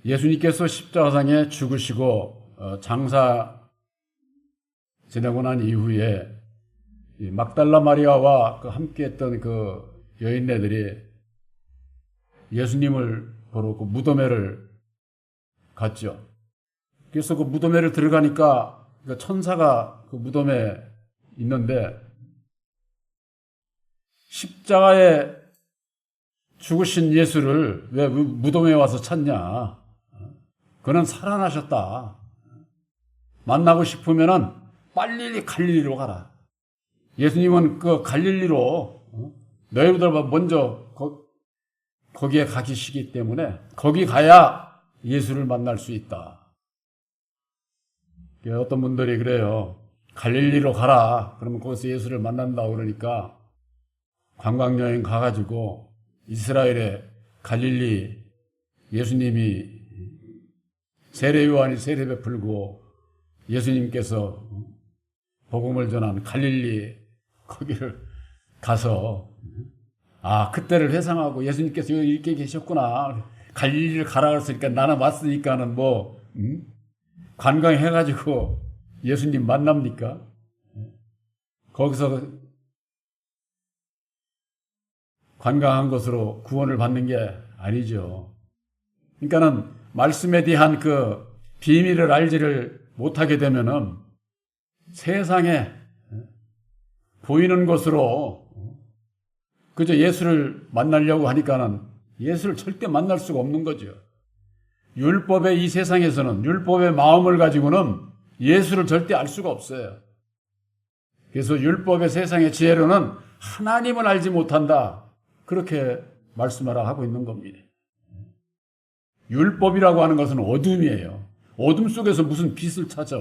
예수님께서 십자가상에 죽으시고 장사 지내고 난 이후에 막달라 마리아와 함께했던 그 여인네들이 예수님을 보러 그 무덤회를 갔죠. 그래서 그 무덤회를 들어가니까 천사가 그 무덤에 있는데 십자가에 죽으신 예수를 왜 무덤에 와서 찾냐? 그는 살아나셨다. 만나고 싶으면은 빨리 갈릴리로 가라. 예수님은 그 갈릴리로 너희들보다 먼저 거기에 가시기 때문에 거기 가야 예수를 만날 수 있다. 어떤 분들이 그래요. 갈릴리로 가라. 그러면 거기서 예수를 만난다고 그러니까 관광여행 가가지고 이스라엘의 갈릴리 예수님이 세례요한이 세례 베풀고 예수님께서 복음을 전한 갈릴리 거기를 가서 그때를 회상하고 예수님께서 이렇게 계셨구나. 갈릴리를 가라 그랬으니까 나는 왔으니까는 관광해가지고 예수님 만납니까? 거기서 관광한 것으로 구원을 받는 게 아니죠. 그러니까는 말씀에 대한 그 비밀을 알지를 못하게 되면은 세상에 보이는 것으로 그저 예수를 만나려고 하니까는 예수를 절대 만날 수가 없는 거죠. 율법의 이 세상에서는 율법의 마음을 가지고는 예수를 절대 알 수가 없어요. 그래서 율법의 세상의 지혜로는 하나님을 알지 못한다. 그렇게 말씀하라 하고 있는 겁니다. 율법이라고 하는 것은 어둠이에요. 어둠 속에서 무슨 빛을 찾아.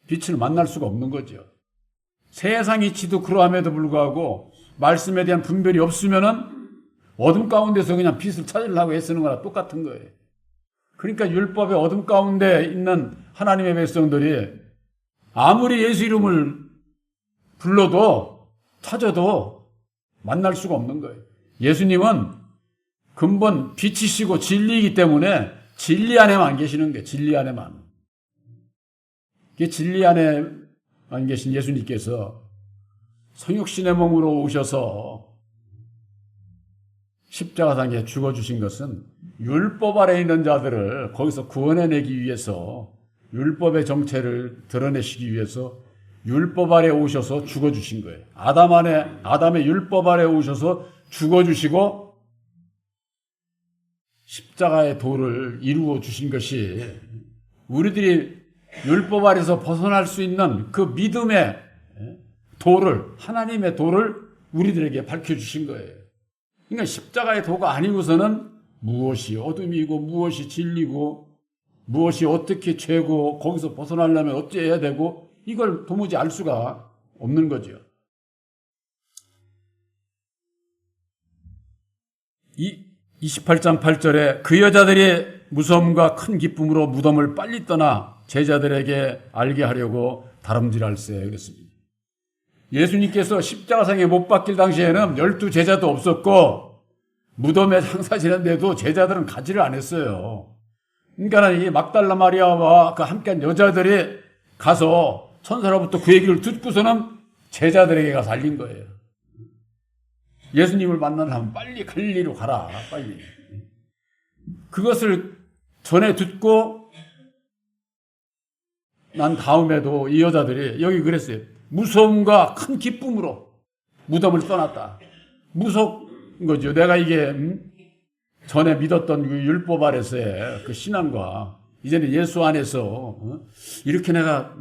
빛을 만날 수가 없는 거죠. 세상 이치도 그러함에도 불구하고 말씀에 대한 분별이 없으면은 어둠 가운데서 그냥 빛을 찾으려고 애쓰는 거나 똑같은 거예요. 그러니까 율법의 어둠 가운데 있는 하나님의 백성들이 아무리 예수 이름을 불러도 찾아도 만날 수가 없는 거예요. 예수님은 근본 빛이시고 진리이기 때문에 진리 안에만 계시는 거예요. 진리 안에만. 그 진리 안에만 계신 예수님께서 성육신의 몸으로 오셔서 십자가상에 죽어주신 것은 율법 아래 있는 자들을 거기서 구원해내기 위해서 율법의 정체를 드러내시기 위해서 율법 아래 오셔서 죽어주신 거예요. 아담의 율법 아래 오셔서 죽어주시고 십자가의 도를 이루어 주신 것이 우리들이 율법 아래서 벗어날 수 있는 그 믿음의 도를, 하나님의 도를 우리들에게 밝혀주신 거예요. 그러니까 십자가의 도가 아니고서는 무엇이 어둠이고 무엇이 진리고 무엇이 어떻게 죄고 거기서 벗어나려면 어찌해야 되고 이걸 도무지 알 수가 없는 거죠. 28장 8절에 그 여자들이 무서움과 큰 기쁨으로 무덤을 빨리 떠나 제자들에게 알게 하려고 다름질할세 그랬습니다. 예수님께서 십자가상에 못 박힐 당시에는 12제자도 없었고 무덤에 장사 지냈는데도 제자들은 가지를 안 했어요. 그러니까 이 막달라 마리아와 그 함께한 여자들이 가서 천사로부터 그 얘기를 듣고서는 제자들에게 가서 알린 거예요. 예수님을 만나려면 빨리 갈릴리로 가라. 빨리. 그것을 전에 듣고 난 다음에도 이 여자들이 여기 그랬어요. 무서움과 큰 기쁨으로 무덤을 떠났다. 무서운 거죠. 내가 이게 전에 믿었던 그 율법 아래서의 그 신앙과 이제는 예수 안에서 이렇게 내가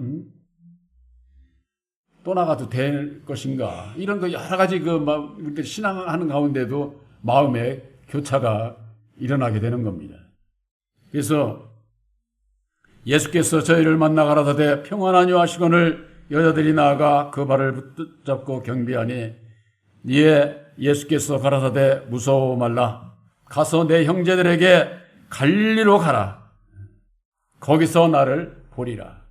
떠나가도 될 것인가 이런 거 여러 가지 이렇게 신앙하는 가운데도 마음의 교차가 일어나게 되는 겁니다. 그래서 예수께서 저희를 만나 가라사대 평안하뇨 하시거늘 여자들이 나아가 그 발을 붙잡고 경배하니 이에 예수께서 가라사대 무서워 말라 가서 내 형제들에게 갈릴리로 가라 거기서 나를 보리라.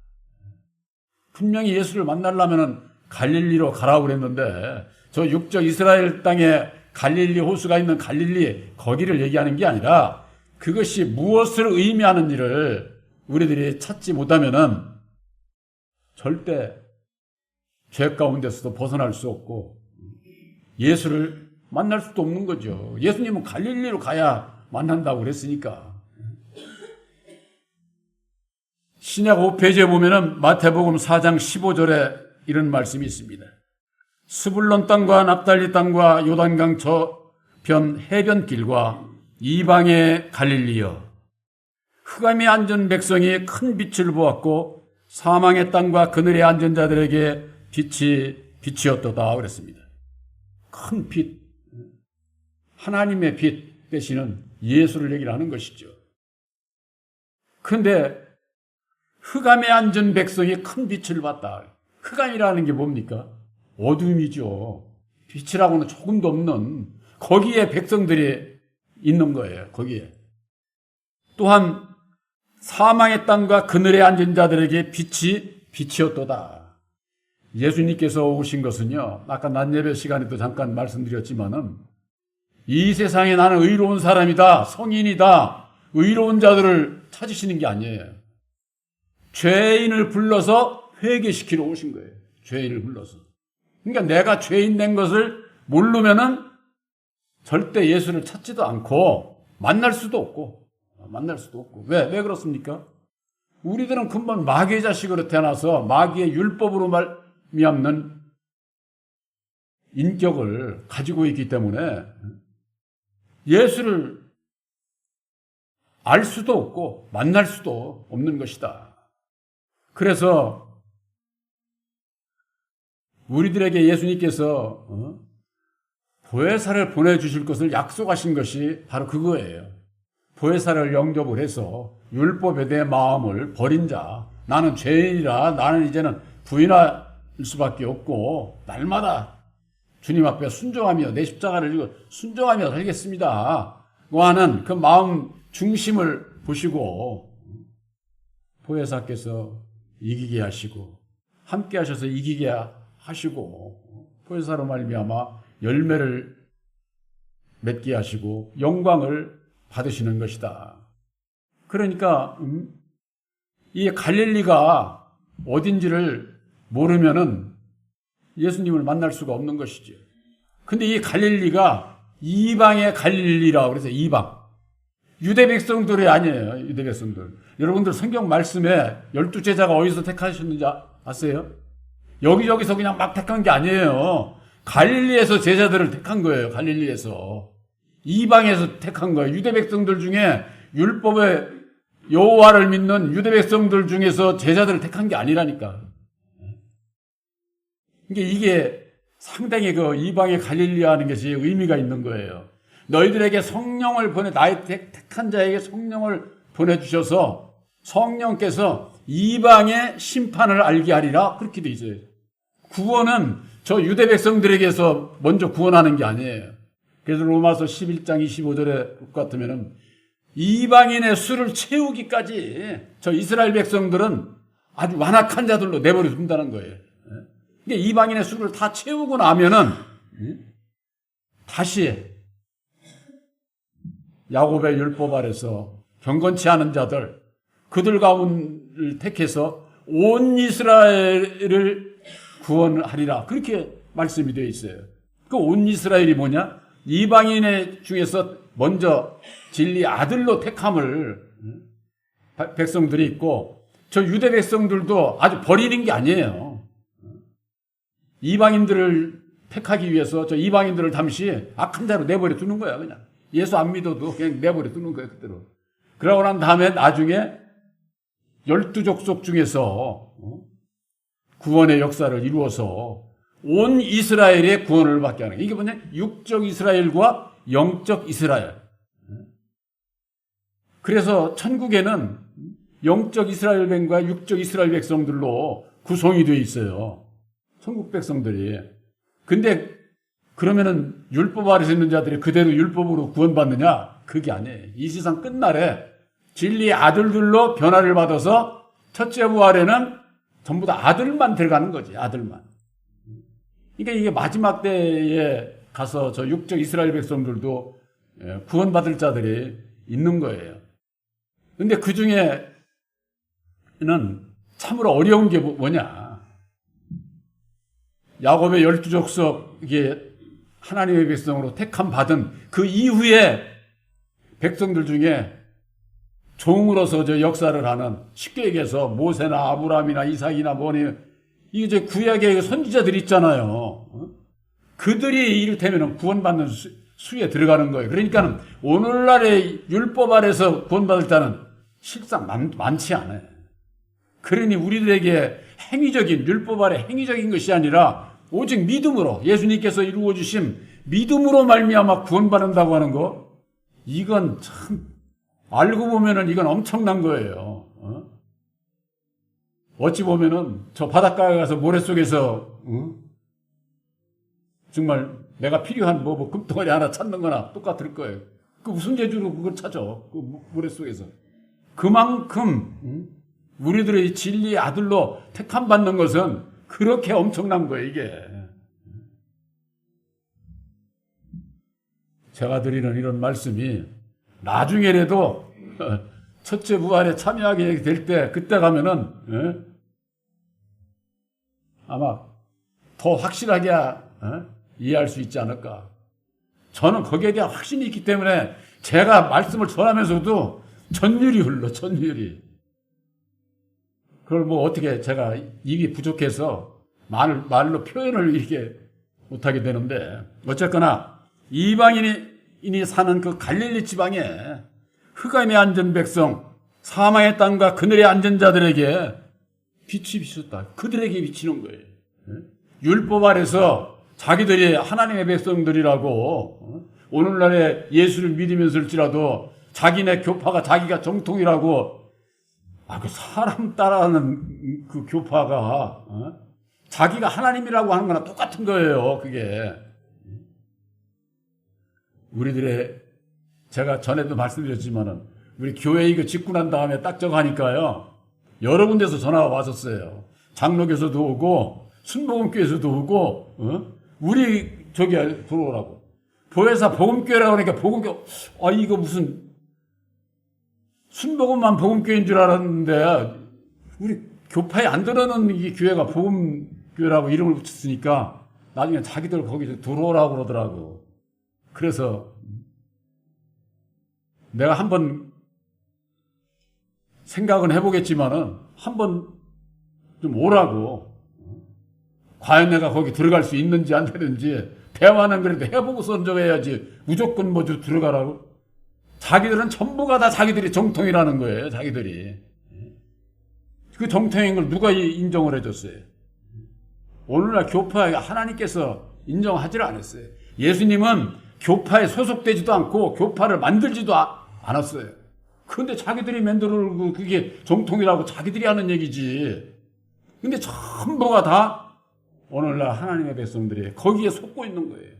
분명히 예수를 만나려면 갈릴리로 가라고 그랬는데 저 육적 이스라엘 땅에 갈릴리 호수가 있는 갈릴리 거기를 얘기하는 게 아니라 그것이 무엇을 의미하는 일을 우리들이 찾지 못하면은 절대 죄 가운데서도 벗어날 수 없고 예수를 만날 수도 없는 거죠. 예수님은 갈릴리로 가야 만난다고 그랬으니까. 신약 5페이지에 보면은 마태복음 4장 15절에 이런 말씀이 있습니다. 스불론 땅과 납달리 땅과 요단강 저편 해변길과 이방의 갈릴리여, 흑암에 앉은 백성이 큰 빛을 보았고 사망의 땅과 그늘에 앉은 자들에게 빛이 빛이었도다 그랬습니다. 큰 빛, 하나님의 빛 대신은 예수를 얘기를 하는 것이죠. 그런데 흑암에 앉은 백성이 큰 빛을 봤다. 흑암이라는 게 뭡니까? 어둠이죠. 빛이라고는 조금도 없는 거기에 백성들이 있는 거예요. 거기에. 또한 사망의 땅과 그늘에 앉은 자들에게 빛이었도다. 예수님께서 오신 것은요, 아까 낮 예배 시간에도 잠깐 말씀드렸지만은 이 세상에 나는 의로운 사람이다, 성인이다, 의로운 자들을 찾으시는 게 아니에요. 죄인을 불러서 회개시키러 오신 거예요. 죄인을 불러서. 그러니까 내가 죄인 된 것을 모르면은 절대 예수를 찾지도 않고 만날 수도 없고. 왜 그렇습니까? 우리들은 근본 마귀의 자식으로 태어나서 마귀의 율법으로 말미암는 인격을 가지고 있기 때문에 예수를 알 수도 없고 만날 수도 없는 것이다. 그래서 우리들에게 예수님께서 보혜사를 보내주실 것을 약속하신 것이 바로 그거예요. 보혜사를 영접을 해서 율법에 대해 마음을 버린 자, 나는 죄인이라 나는 이제는 부인할 수밖에 없고 날마다 주님 앞에 순종하며 내 십자가를 지고 순종하며 살겠습니다 하는 그 마음 중심을 보시고 보혜사께서 이기게 하시고 함께 하셔서 이기게 하시고 보혜사로 말미암아 열매를 맺게 하시고 영광을 받으시는 것이다. 그러니까 이 갈릴리가 어딘지를 모르면은 예수님을 만날 수가 없는 것이죠. 근데 이 갈릴리가 이방의 갈릴리라고 그래서 이방. 유대 백성들이 아니에요. 유대 백성들. 여러분들 성경 말씀에 12제자가 어디서 택하셨는지 아세요? 여기저기서 그냥 막 택한 게 아니에요. 갈릴리에서 제자들을 택한 거예요. 갈릴리에서. 이방에서 택한 거예요. 유대 백성들 중에 율법의 여호와를 믿는 유대 백성들 중에서 제자들을 택한 게 아니라니까. 이게 상당히 그 이방의 갈릴리아 하는 것이 의미가 있는 거예요. 너희들에게 성령을 나의 택한 자에게 성령을 보내주셔서 성령께서 이방의 심판을 알게 하리라. 그렇게 돼 있어요. 구원은 저 유대 백성들에게서 먼저 구원하는 게 아니에요. 그래서 로마서 11장 25절에 같으면은 이방인의 수를 채우기까지 저 이스라엘 백성들은 아주 완악한 자들로 내버려 둔다는 거예요. 그러니까 이방인의 수를 다 채우고 나면은 다시 야곱의 율법 아래서 경건치 않은 자들, 그들 가운데를 택해서 온 이스라엘을 구원하리라. 그렇게 말씀이 되어 있어요. 그 온 이스라엘이 뭐냐? 이방인의 중에서 먼저 진리 아들로 택함을 백성들이 있고, 저 유대 백성들도 아주 버리는 게 아니에요. 이방인들을 택하기 위해서 저 이방인들을 잠시 악한 자로 내버려 두는 거야, 그냥. 예수 안 믿어도 그냥 내버려 두는 거예요, 그대로. 그러고 난 다음에 나중에 12족속 중에서 구원의 역사를 이루어서 온 이스라엘의 구원을 받게 하는 거예요. 이게 뭐냐? 육적 이스라엘과 영적 이스라엘. 그래서 천국에는 영적 이스라엘 백성과 육적 이스라엘 백성들로 구성이 되어 있어요. 천국 백성들이. 근데 그러면은 율법 아래서 있는 자들이 그대로 율법으로 구원받느냐? 그게 아니에요. 이 세상 끝날에 진리의 아들들로 변화를 받아서 첫째 부활에는 전부 다 아들만 들어가는 거지. 아들만. 그러니까 이게 마지막 때에 가서 저 육적 이스라엘 백성들도 구원받을 자들이 있는 거예요. 근데 그 중에는 참으로 어려운 게 뭐냐. 야곱의 12족속, 이게 하나님의 백성으로 택함 받은 그 이후에 백성들 중에 종으로서 저 역사를 하는, 쉽게 얘기해서 모세나 아브라함이나 이삭이나 뭐니, 이게 이제 구약의 선지자들 있잖아요. 그들이 이를테면 구원받는 수에 들어가는 거예요. 그러니까 오늘날의 율법 아래서 구원받을 자는 실상 많지 않아요. 그러니 우리들에게 행위적인, 율법 아래 행위적인 것이 아니라 오직 믿음으로, 예수님께서 이루어주신 믿음으로 말미암아 구원받는다고 하는 거, 이건 참 알고 보면은 이건 엄청난 거예요. 어찌 보면은 저 바닷가에 가서 모래 속에서 정말 내가 필요한 뭐 금덩어리 하나 찾는 거나 똑같을 거예요. 그 무슨 재주로 그걸 찾아, 그 모래 속에서. 그만큼 우리들의 진리의 아들로 택함 받는 것은 그렇게 엄청난 거예요, 이게. 제가 드리는 이런 말씀이 나중에라도 첫째 부활에 참여하게 될 때, 그때 가면은 아마 더 확실하게 이해할 수 있지 않을까. 저는 거기에 대한 확신이 있기 때문에 제가 말씀을 전하면서도 전율이 흘러, 전율이. 그걸 뭐 어떻게 제가 입이 부족해서 말로 표현을 이렇게 못하게 되는데, 어쨌거나 이방인이 사는 그 갈릴리 지방에 흑암에 앉은 백성, 사망의 땅과 그늘에 앉은 자들에게 빛이 비쳤다. 그들에게 비치는 거예요. 율법 아래서 자기들이 하나님의 백성들이라고, 오늘날에 예수를 믿으면서일지라도 자기네 교파가 자기가 정통이라고, 그 사람 따라하는 그 교파가 자기가 하나님이라고 하는 거나 똑같은 거예요. 그게 우리들의, 제가 전에도 말씀드렸지만은 우리 교회 이거 짓고 난 다음에 딱 저거 하니까요, 여러 군데서 전화가 왔었어요. 장로교에서도 오고 순복음교에서도 오고, 우리 저기 들어오라고. 보혜사 복음교회라고 하니까 복음교, 이거 무슨 순복음만 복음교회인 줄 알았는데 우리 교파에 안 들어는 이 교회가 복음교회라고 이름을 붙였으니까 나중에 자기들 거기 들어오라고 그러더라고. 그래서 내가 한번 생각은 해보겠지만은 한번 좀 오라고. 과연 내가 거기 들어갈 수 있는지 안 되는지 대화는 그래도 해보고서 해야지 무조건 뭐좀 들어가라고. 자기들은 전부가 다 자기들이 정통이라는 거예요. 자기들이. 그 정통인 걸 누가 인정을 해줬어요? 오늘날 교파에 하나님께서 인정하지를 않았어요. 예수님은 교파에 소속되지도 않고 교파를 만들지도 않았어요. 그런데 자기들이 만들고 그게 정통이라고 자기들이 하는 얘기지. 근데 전부가 다 오늘날 하나님의 백성들이 거기에 속고 있는 거예요.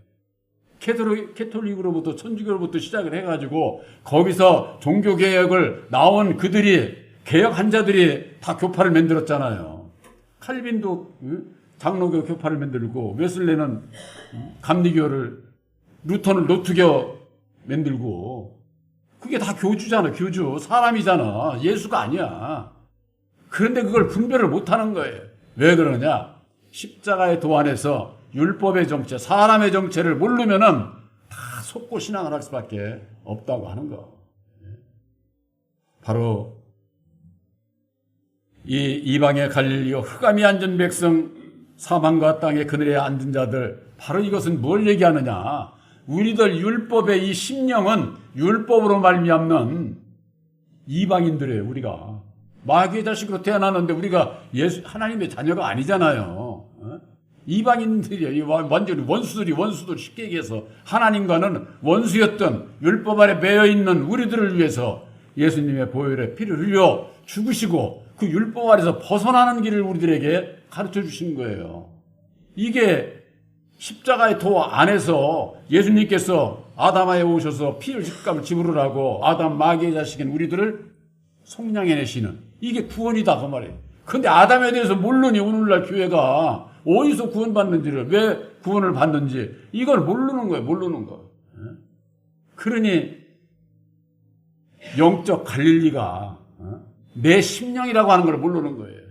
캐톨릭으로부터 천주교로부터 시작을 해가지고 거기서 종교개혁을 나온 그들이, 개혁한 자들이 다 교파를 만들었잖아요. 칼빈도 장로교 교파를 만들고, 웨슬레는 감리교를, 루터는 노트교 만들고, 그게 다 교주잖아. 교주, 사람이잖아. 예수가 아니야. 그런데 그걸 분별을 못하는 거예요. 왜 그러냐? 십자가의 도 안에서 율법의 정체, 사람의 정체를 모르면은 다 속고 신앙을 할 수밖에 없다고 하는 거. 바로 이 이방의 갈릴리요 흑암이 앉은 백성, 사망과 땅의 그늘에 앉은 자들, 바로 이것은 뭘 얘기하느냐? 우리들 율법의 이 심령은 율법으로 말미암는 이방인들이에요. 우리가 마귀의 자식으로 태어났는데 우리가 하나님의 자녀가 아니잖아요. 이방인들이에요. 완전히 원수들, 쉽게 얘기해서 하나님과는 원수였던, 율법 아래 매여있는 우리들을 위해서 예수님의 보혈의 피를 흘려 죽으시고 그 율법 아래서 벗어나는 길을 우리들에게 가르쳐 주신 거예요. 이게 십자가의 도 안에서 예수님께서 아담아에 오셔서 피를 값을 지불으라고 아담 마귀의 자식인 우리들을 속량해내시는, 이게 구원이다 그 말이에요. 그런데 아담에 대해서 모르니 오늘날 교회가 어디서 구원받는지를, 왜 구원을 받는지, 이걸 모르는 거예요. 모르는 거. 그러니 영적 갈릴리가 내 심령이라고 하는 걸 모르는 거예요.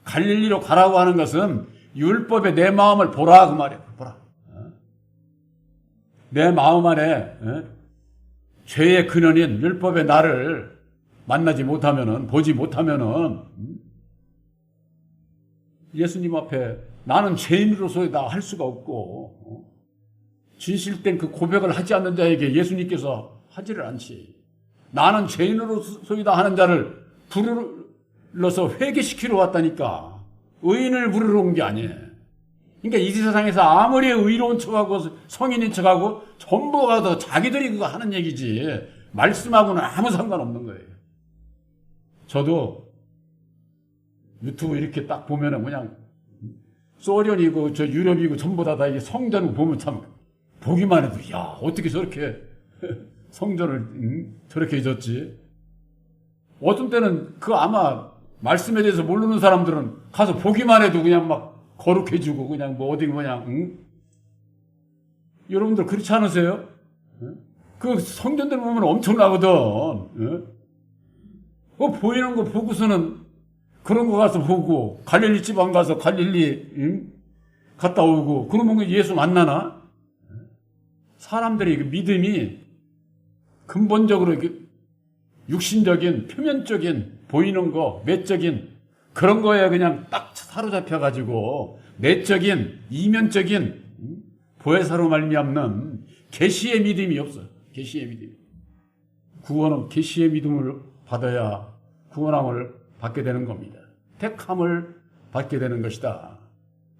갈릴리로 가라고 하는 것은 율법의 내 마음을 보라 그 말이에요. 보라. 내 마음 안에 죄의 근원인 율법의 나를 만나지 못하면은, 보지 못하면은 예수님 앞에 나는 죄인으로서 할 수가 없고 진실된 그 고백을 하지 않는 자에게 예수님께서 하지를 않지. 나는 죄인으로서이다 하는 자를 부르러서 회개시키러 왔다니까. 의인을 부르러 온 게 아니에요. 그러니까 이 세상에서 아무리 의로운 척하고 성인인 척하고 전부가 더 자기들이 그거 하는 얘기지 말씀하고는 아무 상관없는 거예요. 저도 유튜브 이렇게 딱 보면은 그냥 소련이고 저 유럽이고 전부 다 이게 성전을 보면 참 보기만 해도 야 어떻게 저렇게 성전을 저렇게 잊었지. 어떤 때는 그 아마 말씀에 대해서 모르는 사람들은 가서 보기만 해도 그냥 막 거룩해지고 그냥 뭐 어디 그냥 여러분들 그렇지 않으세요? 그 성전들 보면 엄청나거든. 보이는 거 보고서는 그런 거 가서 보고 갈릴리 지방 가서 갈릴리 갔다 오고 그러면 예수 만나나? 사람들이 그 믿음이 근본적으로 육신적인 표면적인 보이는 거 외적인 그런 거에 그냥 딱 사로잡혀가지고 내적인 이면적인 보혜사로 말미암는 계시의 믿음이 없어요. 계시의 믿음. 구원은 계시의 믿음을 받아야 구원함을 받게 되는 겁니다. 택함을 받게 되는 것이다.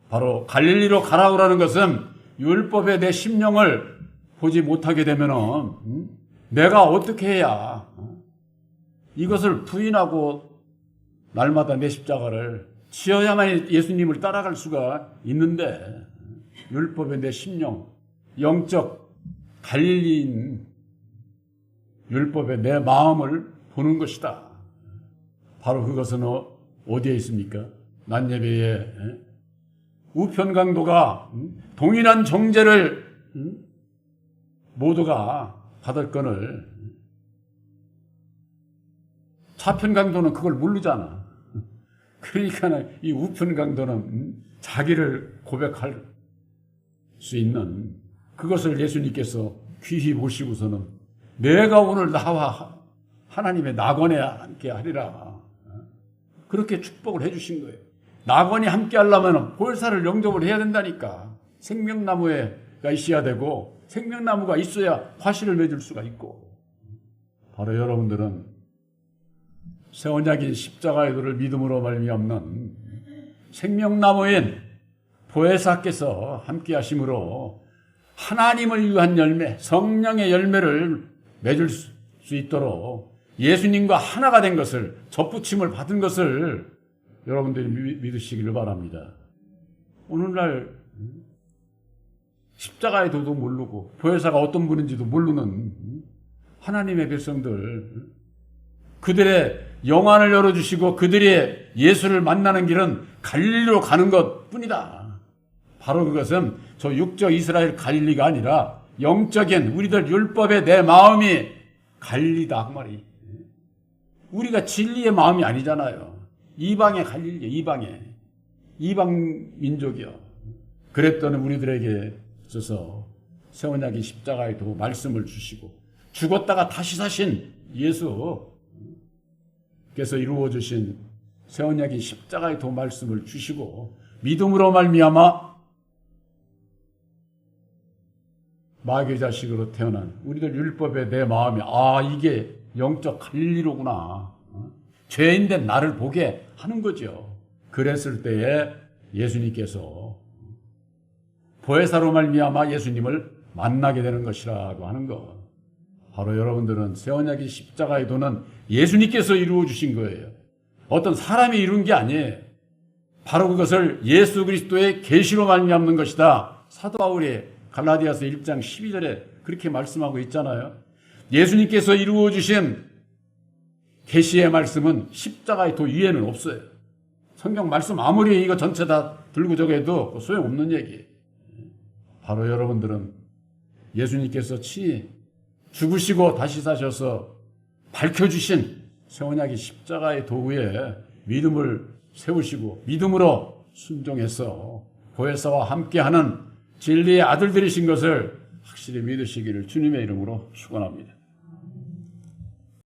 바로 갈릴리로 가라오라는 것은 율법의 내 심령을 보지 못하게 되면은 내가 어떻게 해야 이것을 부인하고 날마다 내 십자가를 지어야만 예수님을 따라갈 수가 있는데 율법의 내 심령, 영적 갈릴리인 율법의 내 마음을 보는 것이다. 바로 그것은 어디에 있습니까? 난예배의 우편 강도가 동일한 정죄를 모두가 받을 건을 좌편 강도는 그걸 모르잖아. 그러니까 이 우편 강도는 자기를 고백할 수 있는 그것을 예수님께서 귀히 보시고서는 내가 오늘 나와 하나님의 낙원에 함께 하리라. 그렇게 축복을 해주신 거예요. 낙원이 함께 하려면 보혜사를 영접을 해야 된다니까. 생명나무가 있어야 되고 생명나무가 있어야 화실을 맺을 수가 있고. 바로 여러분들은 새 언약인 십자가의 도를 믿음으로 말미암는 생명나무인 보혜사께서 함께 하심으로 하나님을 위한 열매, 성령의 열매를 맺을 수 있도록 예수님과 하나가 된 것을, 접붙임을 받은 것을 여러분들이 믿으시기를 바랍니다. 오늘날 십자가의 도도 모르고 보혜사가 어떤 분인지도 모르는 하나님의 백성들, 그들의 영안을 열어주시고 그들의 예수를 만나는 길은 갈릴리로 가는 것 뿐이다. 바로 그것은 저 육적 이스라엘 갈릴리가 아니라 영적인 우리들 율법의 내 마음이 갈릴리다 그 말이. 우리가 진리의 마음이 아니잖아요. 이방의 갈릴리, 이방 민족이요. 그랬더니 우리들에게 있어서 새 언약의 십자가에도 말씀을 주시고 죽었다가 다시 사신 예수께서 이루어 주신 새 언약의 십자가에도 말씀을 주시고 믿음으로 말미암아 마귀의 자식으로 태어난 우리들 율법의 내 마음이 이게 영적 갈릴리로구나. 죄인된 나를 보게 하는 거죠. 그랬을 때에 예수님께서 보혜사로 말미암아 예수님을 만나게 되는 것이라고 하는 것. 바로 여러분들은 새 언약의 십자가의 도는 예수님께서 이루어 주신 거예요. 어떤 사람이 이룬 게 아니에요. 바로 그것을 예수 그리스도의 계시로 말미암는 것이다. 사도 바울이 갈라디아서 1장 12절에 그렇게 말씀하고 있잖아요. 예수님께서 이루어 주신 계시의 말씀은 십자가의 도 위에는 없어요. 성경 말씀 아무리 이거 전체 다 들고 저게도 소용없는 얘기예요. 바로 여러분들은 예수님께서 친히 죽으시고 다시 사셔서 밝혀주신 새 언약의 십자가의 도구에 믿음을 세우시고 믿음으로 순종해서 보혜사와 함께하는 진리의 아들들이신 것을 확실히 믿으시기를 주님의 이름으로 축원합니다.